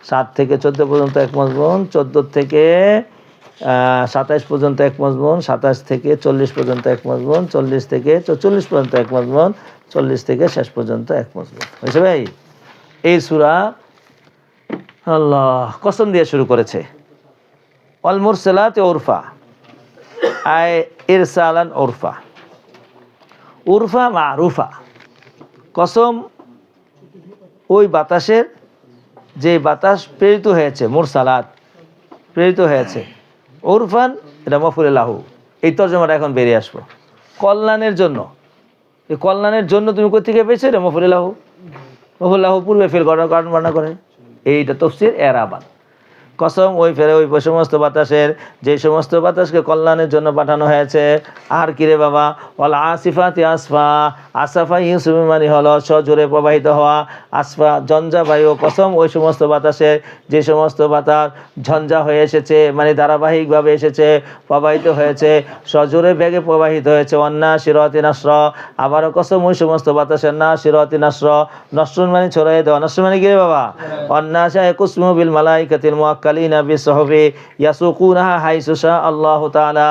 7 থেকে 14 পর্যন্ত 1 মজবুন, 14 থেকে 27 পর্যন্ত 1 মজবুন, 27 থেকে 40 পর্যন্ত 1 মজবুন, 40 থেকে 44 পর্যন্ত 1 মজবুন, 40 থেকে শেষ পর্যন্ত 1 মজবুন। বুঝছে ভাই? এই সূরা আল্লাহ কসম দিয়ে শুরু করেছে। ওয়াল মুরসালাতি উরফা, আয় ইরসালান উরফা, উরফা মারুফা। কসম ওই বাতাসের, যে বাতাস প্রেরিত হয়েছে, মুরসালাত প্রেরিত হয়েছে, উরফান এটা মফুলে লাহু। এই তর্জমাটা এখন বেরিয়ে আসবো। কল্যাণের জন্য, এই কল্যাণের জন্য তুমি কোথেকে পেয়েছো? এটা মফুলে লাহু। মফুলে লাহু পূর্বে ফেল কারণ বর্ণনা করে, এইটা তফসির এরাবান। কসম ওই সমস্ত বাতাসের, যে সমস্ত বাতাসকে কল্যাণের জন্য পাঠানো হয়েছে। আর কিরে বাবা, ওয়াল আসিফাতি আসফা, আসাফা ইউসুফি মানে হলো সজোরে প্রবাহিত হওয়া, আসফা ঝঞ্ঝা বায়ু। কসম ওই সমস্ত বাতাসের, যে সমস্ত বাতাস ঝঞ্ঝা হয়ে এসেছে, মানে ধারাবাহিকভাবে এসেছে, প্রবাহিত হয়েছে, সজোরে বেগে প্রবাহিত হয়েছে। অন্না শিরতি নাসর, আবারও কসম ওই সমস্ত বাতাসের না শিরতি নাসর, নসরুন মানে ছড়াই দেওয়া। নসরুন মানে কিরে বাবা, অন্না শাহ কুসমু বিল মালাইকাতিল মুআক্কালিনা বিসহবি ইয়াসুকুনাহা হাইসু শা আল্লাহু তাআলা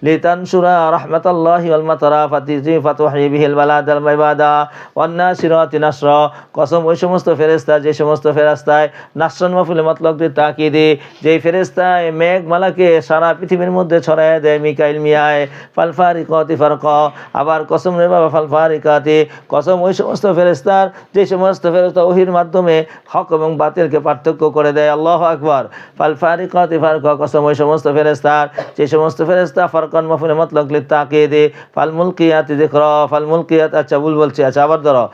লিতানশুরা রাহমাতাল্লাহি ওয়াল মাতারা ফাতুহি বিহিল বালাদাল মাইবাদা ওয়ান্না শিরাতি নাসর। কসম ওই সমস্ত ফেরেশতা, যে সমস্ত ফেরেশতায় নাসরন মাফুল মতলব দিয়ে তাকিদে, যেই ফেরেশতায় মেঘমালাকে সারা পৃথিবীর মধ্যে ছড়ায় দেয়। মিকাইল মিয়ায় ফাল ফারিকাতি ফারকা, আবার কসম রে বাবা ফাল ফারিকাতি, কসম ওই সমস্ত ফেরেশতার, যে সমস্ত ফেরেশতা ওহির মাধ্যমে হক এবং বাতিলকে পার্থক্য করে দেয়। আল্লাহু আকবার। ফাল ফারিকাতি ফারকা, কসম ওই সমস্ত ফেরেশতার, যে সমস্ত ফেরেশতা ফারকান মাফুল মতলব দিয়ে তাকিদে। ফাল মুলকিয়াতি যিকরা, ফাল মুলকিয়াত, আচ্ছা ভুল বলছি, আচ্ছা আবার ধরো।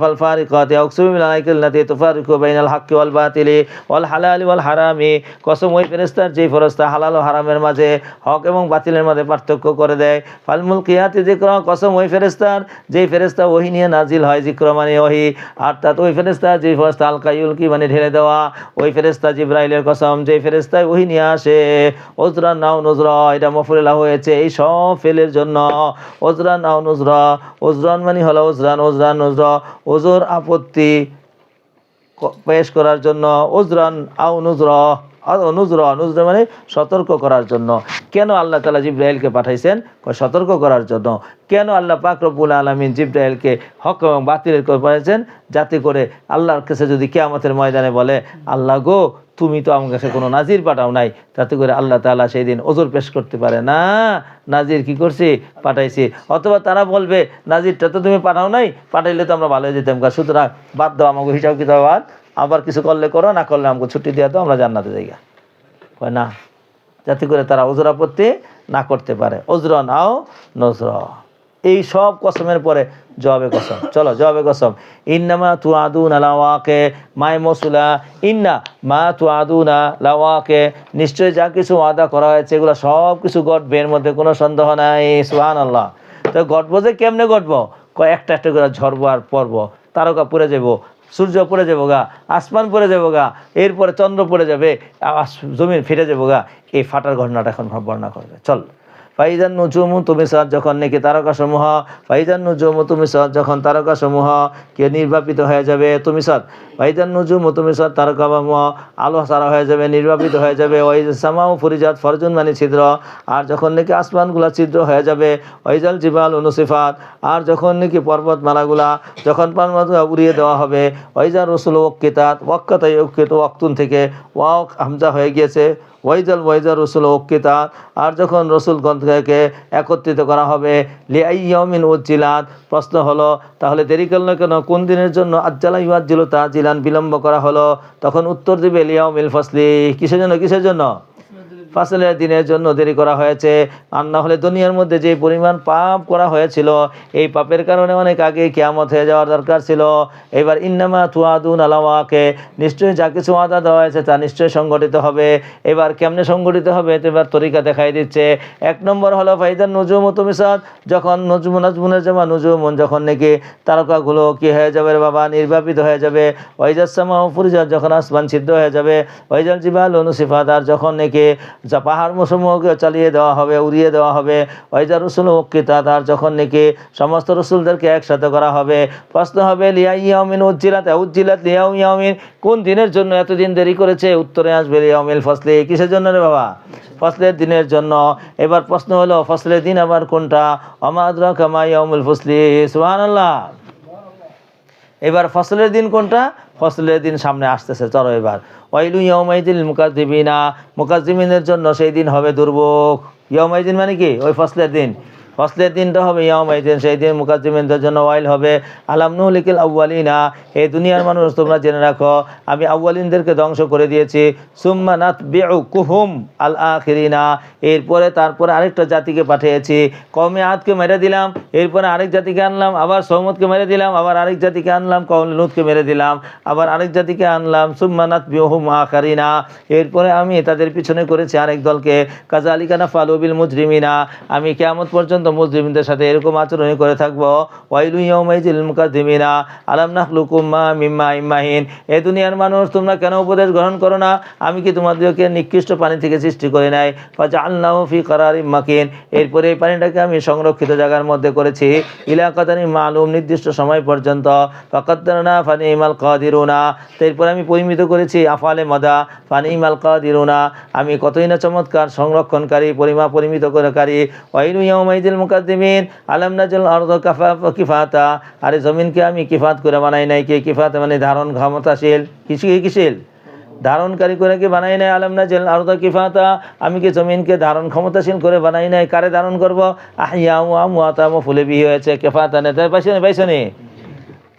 ফাল ফারিকাতি আকসুমি বিল আলাইকাল্লাতি তুফারিকু বাইনাল হাক্কি ওয়াল বাতিলি ওয়াল হালালি ওয়াল হারামি, কসম ওই ফেরেশতার, যে ফেরেশতা হালাল ও হারামের মাঝে, হক এবং বাতিলের মাঝে পার্থক্য করে দেয়। ফাল মুলকিয়াতি যিকরা, কসম ওই ফেরেশতার, যেই ফেরেশতা ওহী নিয়ে নাজিল হয়। যিকরা মানে ওহী, অর্থাৎ ওই ফেরেশতা, যে ফেরেশতা আল কাইয়ুলকি মানে ঢেলে দেওয়া, ওই ফেরেশতা জিবরাইলের কসম, যেই ফেরেশতায় ওহী নিয়ে আসে। ওজরান নাও নুজরা, এটা মফুলা হয়েছে এই সব ফেলের জন্য। ওজরান নাও নুজরা, ওজরান মানে হলো ওজরান, ওজরান নুজরা, ওজর আপত্তি পেশ করার জন্য। ওজরান আও নুজরা, নুজরা, নুজরা মানে সতর্ক করার জন্য। কেন আল্লাহ তাআলা জিবরাইলকে পাঠাইছেন? সতর্ক করার জন্য। কেন আল্লাহ পাক রব্বুল আলামিন জিবরাইলকে হক এবং বাতিলের করে পাঠাইছেন? যাতে করে আল্লাহর কাছে যদি কিয়ামতের ময়দানে বলে, আল্লাহ গো তুমি তো আমার কাছে কোনো নাজির পাঠাও নাই, তাতে করে আল্লাহ তাআলা সেই দিন ওজর পেশ করতে পারে না, নাজির কি করছি? পাঠাইছি। অথবা তারা বলবে, নাজিরটা তো তুমি পাঠাও নাই, পাঠাইলে তো আমরা ভালো হয়ে যেতাম, সুতরাং বাদ দাও, আমাকে হিসাব কিতাব বাদ, আবার কিছু করলে করো, না করলে আমাকে ছুটি দিয়ে দাও, আমরা জান্নাতে যাই না, যাতে করে তারা ওজর আপত্তি না করতে পারে। ওজরা নাও নজরা, এই সব কসমের পরে জবাবে কসম। চলো জবাবে কসম। ইন্নামা তুআদুনা লাওয়াকে, মায় মৌসুলা, ইন্না মা তুআদুনা লাওয়াকে, নিশ্চয় যা কিছু ওয়াদা করা হয়েছে এগুলো সব কিছু ঘটবে, এর মধ্যে কোনো সন্দেহ নাই। সুবহানাল্লাহ। তো ঘটবো যে কেমনে ঘটবো? একটা একটা করে ঝরবো আর পড়বো, তারকা পড়ে যাবো, সূর্য পড়ে যাবো গা, আসমান পড়ে যাবো গা, এরপরে চন্দ্র পড়ে যাবে, জমিন ফিরে যাবো গা। এই ফাটার ঘটনাটা এখন বর্ণনা করবে। চল। ফাইজান নুজুমু তুমিসাত, যখন নাকি তারকাসমূহ, ফাইজান নুজুমু তুমিসাত, যখন তারকাসমূহ কে নির্বাপিত হয়ে যাবে। তুমিসাত, ফাইজান নুজুমু তুমিসাত, তারকাসমূহ আলো সারা হয়ে যাবে, নির্বাপিত হয়ে যাবে। ওয়াইজাল সামাউ ফুরিজাত, ফরজুন মানে ছিদ্র, আর যখন নাকি আসমানগুলা ছিদ্র হয়ে যাবে। ওয়াইজাল জিবাল নুসিফাত, আর যখন নাকি পর্বতমালাগুলা, যখন পর্বতমালা উড়িয়ে দেওয়া হবে। ওয়াইজাল রসুল ওয়াক্কিতাত, ওয়াক্কাতাই ওয়াক্কিত, ওয়াক্তুন থেকে ওয়াক হামজা হয়ে গিয়েছে। ওয়াইজাল রসুল ওক্কিতা, আর যখন রসুলগণকে একত্রিত করা হবে। লিআইয়ামিন উজ্জিলাত, প্রশ্ন হলো তাহলে দেরি করলো কেন? কোন দিনের জন্য? আজ্জালা ইউআজ্জিলু তাজিলান, বিলম্ব করা হলো। তখন উত্তর দিবে লিয়াউমিল ফাসলি, কিসের জন্য? কিসের জন্য? ফাসলের দিনের জন্য দেরি করা হয়েছে। আর না হলে দুনিয়ার মধ্যে যে পরিমাণ পাপ করা হয়েছিল, এই পাপের কারণে অনেক আগে কিয়ামত হয়ে যাওয়ার দরকার ছিল। এবার ইন্নামা তুআদুনা লাওয়াকে, নিশ্চয়ই যা কিছু ওয়াদা দেওয়া হয়েছে তা নিশ্চয়ই সংগঠিত হবে। এবার কেমনে সংগঠিত হবে? এবার তরিকা দেখাই দিচ্ছে। এক নম্বর হলো ফাইজান নুজুমু তুমিসাত, যখন নাজমুনের জামা নুজুমুন, যখন নাকি তারকাগুলো কি হয়ে যাবে বাবা? নির্বাপিত হয়ে যাবে। ওয়াইজাস সামাউ ফুরিজাত, যখন আসমান ছিদ্র হয়ে যাবে। ওয়াইজাল জিবালু নুসিফাত, আর যখন নাকি যা পাহাড় সমূহকে চালিয়ে দেওয়া হবে, উড়িয়ে দেওয়া হবে। ওয়াইজা রসুল উক্কিতা, তার যখন নাকি সমস্ত রসুলদেরকে একসাথে করা হবে। প্রশ্ন হবে লিয়া ইয়াউমিন উজ্জিলাত উজ্জিলাত লিয়াউ ইয়াউমিন, কোন দিনের জন্য এতদিন দেরি করেছে? উত্তরে আসবে লিয়াউমিল ফসলি, কিসের জন্য রে বাবা? ফসলের দিনের জন্য। এবার প্রশ্ন হলো ফসলের দিন আবার কোনটা? ওমা আদরাকা মা ইয়াউমুল ফসলি, সুবহানাল্লাহ। এবার ফসলের দিন কোনটা? ফসলের দিন সামনে আসতেছে, চলো এবার। ওয়াইলু ইয়াউমাইদিল মুকাজ্জিবিনা, মুকাজ্জিমিনের জন্য সেই দিন হবে দুর্ভোগ। ইয়াউমাইদিন মানে কি? ওই ফসলের দিন। ফসলের দিনটা হবে ইয়াউমাইদিন, সেই দিন মুকাজ্জিমিনদের জন্য ওয়াইল হবে। আলাম নুহলিকিল আউয়ালিনা, এই দুনিয়ার মানুষ তোমরা জেনে রাখো আমি আউয়ালিনদেরকে ধ্বংস করে দিয়েছি। সুম্মা নাতবিউকুহুম আল আখিরিনা, এরপরে তারপরে আরেকটা জাতিকে পাঠিয়েছি। কওমে আদকে মেরে দিলাম, এরপরে আরেক জাতিকে আনলাম, আবার সৌমদকে মেরে দিলাম, আবার আরেক জাতিকে আনলাম, কওমে লূতকে মেরে দিলাম, আবার আরেক জাতিকে আনলাম। সুম্মা নাতবিউহুম আখিরিনা, এরপরে আমি তাদের পিছনে করেছি আরেক দলকে। কাযালিকা নাফআলু বিল মুজরিমিনা, আমি কিয়ামত পর্যন্ত মুজরিমদের সাথে এরকম আচরণ করে থাকবো। ওয়াইলু ইয়াউমাইজিল মুকাদ্দিমিনা আলাম নাখলুকুম মিন মাইন মাহিন, এই দুনিয়ার মানুষ তোমরা কেন উপদেশ গ্রহণ করো না? আমি কি তোমাদেরকে নিকৃষ্ট পানি থেকে সৃষ্টি করে নাই? ফাজআলনাহু ফি কারারিম মাকিন, এরপরে এই পানিটাকে আমি সংরক্ষিত জায়গার মধ্যে করেছি। ইলা কাদারিন মালুম, নির্দিষ্ট সময় পর্যন্ত। ফাকাদ্দারনা ফানিমাল কাদিরুনা, এরপরে আমি পরিমিত করেছি আফালে মাদা ফানিমাল কাদিরুনা, আমি কতই না চমৎকার সংরক্ষণকারী, পরিমিত করেকারী। ওয়াইলু ইয়াউমাইজিল মুকাদ্দিমিন আলাম নাজাল আরদা কিফাতা, আরে জমিনকে আমি কিফাত করে বানাই নাই। কে কিফাত মানে ধারণ ক্ষমতাশীল, কিশিল ধারণকারী করে কি বানাই নাই? আলাম নাজাল আরদা কিফাতা, আমি কি জমিনকে ধারণ ক্ষমতাশীল করে বানাই নাই? কারে ধারণ করব? আহিয়া ওয়া আমওয়াতা মফুলে বিহি হয়েছে কিফাতা, নেতার পাইছনি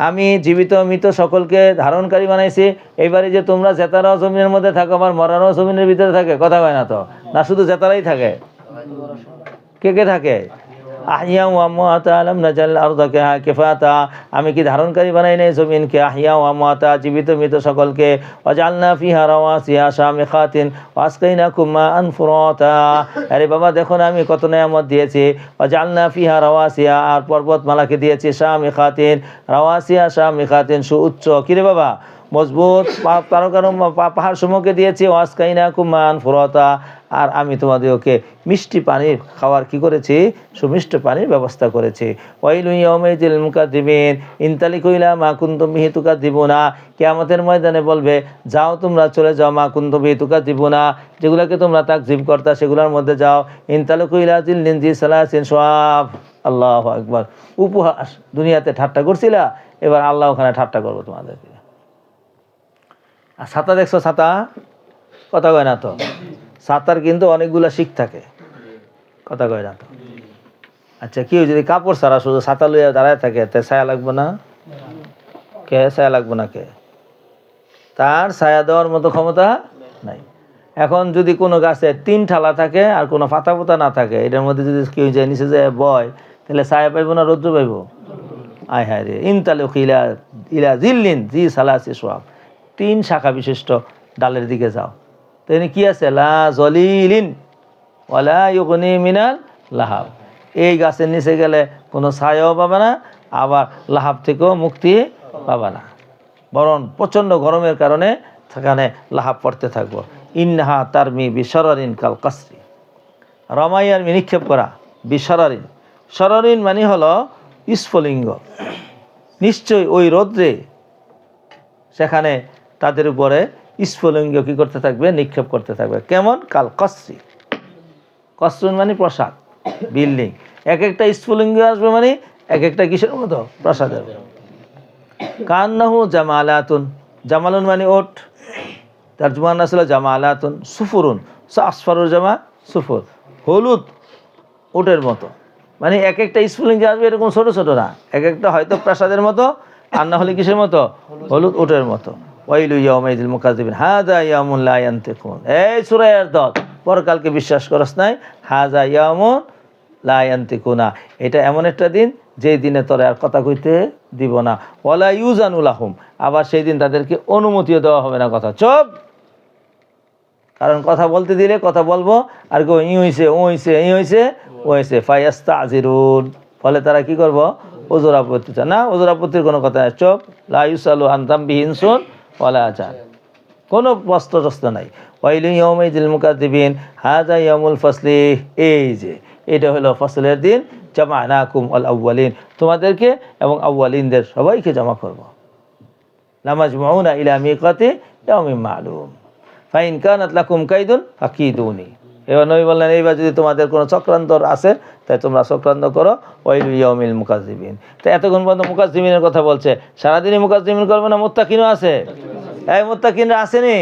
আমি জীবিত মৃত সকলকে ধারণকারী বানাইছি। এবারে যে তোমরা জেতারাও জমিনের মধ্যে থাকো, আবার মরারও জমিনের ভিতরে থাকে, কথা হয় না তো? না শুধু জেতারাই থাকে? কে কে থাকে? আহিয়া ওয়া আমওয়াতা আলাম নাজাল আরদা কিফাতা, আমি কি ধারণকারী বানাই নাই জমিনকে? আহিয়া ওয়া আমওয়াতা, জীবিত মৃত সকলকে। ওয়াজআলনা ফিহা রাওয়াসিয়া শামিখাতিন ওয়াসকাইনাকুম মাআন ফুরাতা, আরে বাবা দেখো না আমি কত নেয়ামত দিয়েছি। ওয়াজআলনা ফিহা রাওয়াসিয়া, আর পর্বতমালাকে দিয়েছি শামিখাতিন, রাওয়াসিয়া শামিখাতিন, সুউচ্চ কিরে বাবা মজবুত পাহাড় সমূহকে দিয়েছি। ওয়াসকাইনাকুম মাআন ফুরাতা, আর আমি তোমাদেরকে মিষ্টি পানির খাওয়ার কি করেছি? সুমিষ্ট পানির ব্যবস্থা করেছি। ওয়াইলু ইয়াউমাইজিল মুকাদ্দিমিন ইনতালিকু ইলা মা কুনতুম বিহি তুকাদ্দিবুনা, কিয়ামতের ময়দানে বলবে যাও তোমরা চলে যাও, মা কুনতুম বিহি তুকাদ্দিবুনা, যেগুলোকে তোমরা তাকজিব করতা সেগুলোর মধ্যে যাও। ইনতালিকু ইলা জিল্লিন জি সালাসিন শুআব, আল্লাহু আকবার। উপহাস, দুনিয়াতে ঠাট্টা করছিলা, এবার আল্লাহ ওখানে ঠাট্টা করবো তোমাদেরকে। আর ছাতা দেখছো? ছাতা কথা কয় না তো? ছাতার কিন্তু অনেকগুলা শিক থাকে, কথা কয় না তো? আচ্ছা কেউ যদি কাপড় ছাড়া শুধু ছাতা লইয়া দাঁড়ায় থাকে, তে ছায়া লাগবে না? কে ছায়া লাগবে না? কে? তার ছায়া দেওয়ার মতো ক্ষমতা নাই। এখন যদি কোনো গাছে 3 ঠালা থাকে আর কোনো পাতা পোতা না থাকে, এটার মধ্যে যদি কেউ যায় নিচে যায় বয়, তাহলে ছায়া পাইব না রৌদ্র পাইব? আয় হায় রে, ইনতালিকু ইলা জিল্লিন জি সালাসি শুআব, 3 শাখা বিশিষ্ট ডালের দিকে যাও। তো এখানে কি আছে? লা জলিলিন ওয়ালা ইউগনি মিনাল লাহাব, এই গাছের নিচে গেলে কোনো ছায়াও পাবে না, আবার লাহাব থেকেও মুক্তি পাবে না, বরং প্রচণ্ড গরমের কারণে সেখানে লাহাব পড়তে থাকবো। ইন্নাহা তারমি বিশরারিন কাল কাসরি, রমাইয়ার নিক্ষেপ করা। বিশরারিন, শরারিন মানে হলো স্ফুলিঙ্গ। নিশ্চয়ই ওই রৌদ্রে সেখানে তাদের উপরে স্ফুলিঙ্গ কি করতে থাকবে? নিক্ষেপ করতে থাকবে। কেমন? কাল কসরি, কসরুন মানে প্রসাদ, বিল্ডিং। এক একটা স্ফুলিঙ্গ আসবে মানে এক একটা কিসের মতো? প্রসাদের। কান্নাহু জামালাতুন, জামালুন মানে ওট, তার জুমান আসলে জামালাতুন। সুফুরুন, আসফারুর জামা সুফুর, হলুদ ওটের মতো। মানে এক একটা স্ফুলিঙ্গ আসবে এরকম ছোট ছোট না, এক একটা হয়তো প্রাসাদের মতো, আর না হলে কিসের মতো? হলুদ ওটের মতো। ওয়াইলু ইয়াউমাইজিল মুকাজ্জিবিন হাযা ইয়াউমুন লা ইয়ানতিকুন, এই সূরার দত পরকালকে বিশ্বাস করস নাই। হাযা ইয়াউমুন লা ইয়ানতিকুনা, এটা এমন একটা দিন যেই দিনে তোরা আর কথা কইতে দিব না। ওয়ালা ইউজানু লাহুম, আবার সেই দিন তাদেরকে অনুমতিও দেওয়া হবে না, কথা চুপ। কারণ কথা বলতে দিলে কথা বলবো, আর কেউ ই হইছে ও হইছে এই হইছে ও হইছে, ফায়াস্তাজিরুন, ফলে তারা কি করব? ওজর আপত্তি না, ওজর আপত্তির কোনো কথা নাই, চুপ। লা ইউসালু আন যামবিহি ইনসুন ওয়ালা জান, কোনো প্রশ্ন নাই। ওয়াইলু ইয়াউমাইযিল মুকাদ্দিবিন হাযা ইয়াউমুল ফাসলি, এই যে এটা হলো ফসলের দিন, জামা'নাকুম আল আউয়ালিন, তোমাদেরকে এবং আউয়ালিনদের সবাইকে জমা করব। লামাজমুউনা ইলা মিকাতি ইয়াউমিন মা'লুম ফাইন কানাত লাকুম কাইদুন ফাকিদুনি। এবার নবী বললেন, এইবার যদি তোমাদের কোনো চক্রান্ত আছে তাই তোমরা চক্রান্ত করো। ওয়াইলু ইয়াউমিল মুকাজ্জিবিন। তো এতক্ষণ পর্যন্ত মুকাজ্জিবিনের কথা বলছে, সারাদিনই মুকাজ্জিবিন করবে না? মুত্তাকিনও আছে, এই মুত্তাকিনরা আসেনি?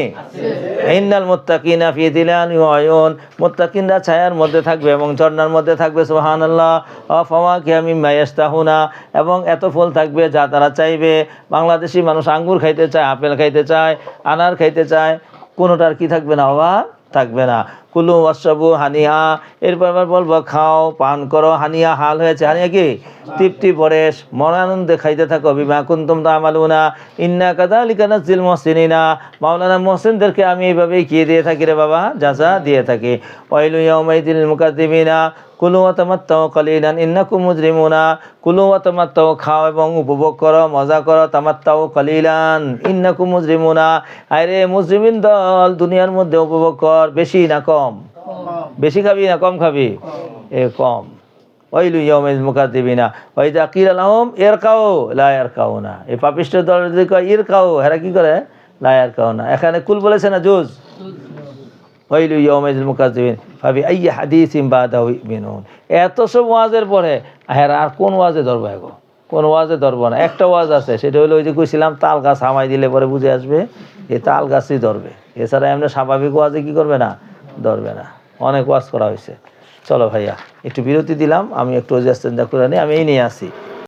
ইন্নাল মুত্তাকিনা ফি যিলালি ওয়া উয়ুন, মুত্তাকিনরা ছায়ার মধ্যে থাকবে এবং ঝর্ণার মধ্যে থাকবে। সুবহানাল্লাহ। ওয়া ফাওয়াকিহা মিম্মা ইয়াশতাহুনা, এবং এত ফল থাকবে যা তারা চাইবে। বাংলাদেশি মানুষ আঙ্গুর খাইতে চায়, আপেল খাইতে চায়, আনার খাইতে চায়, কোনোটার কি থাকবে না? অভাব থাকবে না। কুলু ওয়াশরাবু হানিয়া, এরপর আবার বলবো খাও পান করো। হানিয়া হাল হয়েছে, হানিয়া কি? তৃপ্তি পরেশ, মন আনন্দে খাইতে থাকো। বিমা কুনতুম তা'মালুনা ইন্না কাযালিকা নাজিল মুহসিনিনা, মাওলানা মুহসিনদেরকে আমি এইভাবেই কি দিয়ে থাকি রে বাবা? জাযা দিয়ে থাকি। ওয়াইলু ইয়াউমাইযিল মুকাদ্দিবিনা কুলু ওয়া তামাত্তাউ কালিলান ইন্নাকুম মুজরিমুনা, কুলু ওয়া তামাত্তাউ, খাও এবং উপভোগ করো, মজা করো। তামাত্তাউ কালিলান ইন্নাকুম মুজরিমুনা, আরে মুজরিমিন দল, দুনিয়ার মধ্যে উপভোগ কর। বেশি না কম? বেশি খাবি না কম খাবি? এ কম। ওয়াইলু ইয়াউমাইযিল মুকাদ্দিবিনা ওয়া ইযা কিলা লাহুম ইরকাউ লা ইয়ারকাউনা, এই পাপিষ্ঠ দল যদি কয় ইরকাউ, এরা কি করে? লা ইয়ারকাউনা। এখানে কুল বলেছে না জুজ? ওয়াইলু ইয়াউমাইযিল মুকাদ্দিবিন ফাবি আইয়ি হাদিসিন বাদাহু ইউমিনুন। এত সব ওয়াজের পরে এরা আর কোন ওয়াজে ধরবো? এগো কোন ওয়াজে ধরবো না। একটা ওয়াজ আছে, সেটা হলো ওই যে কইছিলাম তাল গাছ হামাই দিলে পরে বুঝে আসবে, এই তাল গাছই ধরবে। এছাড়া এমনি স্বাভাবিক ওয়াজে কি করবে না? ধরবে না। অনেক ওয়াজ করা হয়েছে। চলো ভাইয়া একটু বিরতি দিলাম, আমি একটু ওয়াজ করে নিই, আমি এই নিয়ে আসি।